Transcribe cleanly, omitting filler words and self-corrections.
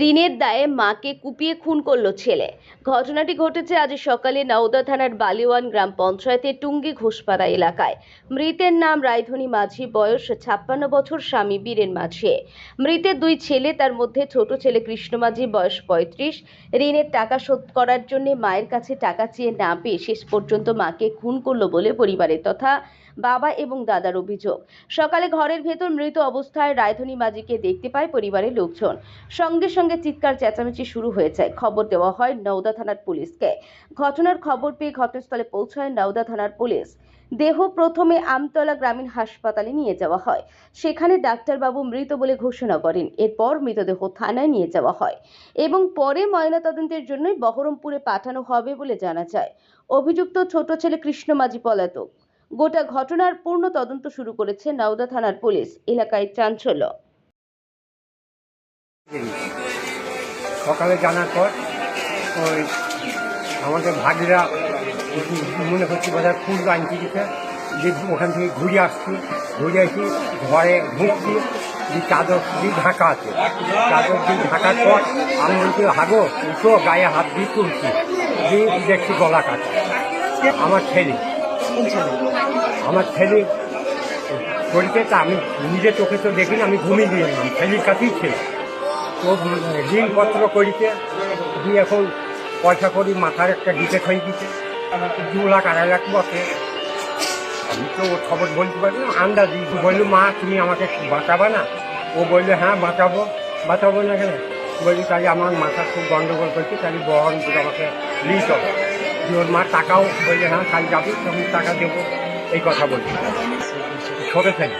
ঋণের দায়ে মাকে কুপিয়ে খুন করল ছেলে। ঘটনাটি ঘটেছে আজ সকালে নওদা থানার বালিওয়ান গ্রাম পঞ্চায়েতের টুঙ্গি ঘোষপাড়া এলাকায়। মৃতের নাম রায়ধনী মাঝি, বয়স 56 বছর, স্বামী বীরেন মাঝি। মৃতের দুই ছেলে, তার মধ্যে ছোট ছেলে কৃষ্ণ মাঝি, বয়স 35। ঋণের টাকা শোধ করার জন্য মায়ের কাছে টাকা চেয়ে না পেয়ে শেষ পর্যন্ত মাকে খুন করলো বলে পরিবারের তথা বাবা এবং দাদার অভিযোগ। সকালে ঘরের ভেতর মৃত অবস্থায় রায়ধনী মাঝিকে দেখতে পায় পরিবারের লোকজন। সঙ্গে সঙ্গে চিৎকার চেঁচামেচি শুরু হয়ে যায়। খবর দেওয়া হয় নওদা থানার পুলিশকে। ঘটনার খবর পেয়ে ঘটনাস্থলে পৌঁছায় নওদা থানার পুলিশ। দেহ প্রথমে আমতলা গ্রামীণ হাসপাতালে নিয়ে যাওয়া হয়। সেখানে ডাক্তারবাবু মৃত বলে ঘোষণা করেন। এরপর মৃতদেহ থানায় নিয়ে যাওয়া হয় এবং পরে ময়নাতদন্তের জন্য বহরমপুরে পাঠানো হবে বলে জানা যায়। অভিযুক্ত ছোট ছেলে কৃষ্ণ মাঝি পলাতক। গোটা ঘটনার পূর্ণ তদন্ত শুরু করেছে নওদা থানার পুলিশ। এলাকায় চাঞ্চল্য। সকালে জানার পর ওই আমাদের ভাগিরা মনে হচ্ছে বোধহয় ফুল আনতে দিতে, যে ওখান থেকে ঘুরে আসছি, ঘুরে এসে ঘরে ঢুকছি, যে চাদর দিয়ে ঢাকা আছে, চাদর দিয়ে ঢাকার পর আমি বলছি হাগো উঠো, গায়ে হাত দিয়ে তুলছি, দিয়ে দেখছি গলা কাটা। আমার ছেলে শরীরে তা আমি নিজের চোখে তো দেখিনি, আমি ঘুমিয়ে দিয়েছিলাম, ছেলের কাছেই ছিল। তো ঋণপত্র করিতে দিয়ে এখন পয়সা করি মাথার একটা ডিপেট হয়ে গেছে, 2 লাখ 2.5 লাখ বসে। আমি তো ওর খবর বলতে পারি না, আন্দাজ বললো মা তুমি আমাকে বাঁচাবা না? ও বললো হ্যাঁ বাঁচাবো না কেন? বললি তাহলে আমার মাথা খুব গন্ডগোল করছে, তাহলে বহরমপুর আমাকে লিস্ট হবে। ওর মা টাকাও বললে হ্যাঁ কাল যাবি, তখন টাকা দেবো, এই কথা বলছি। ছোটো ছেলে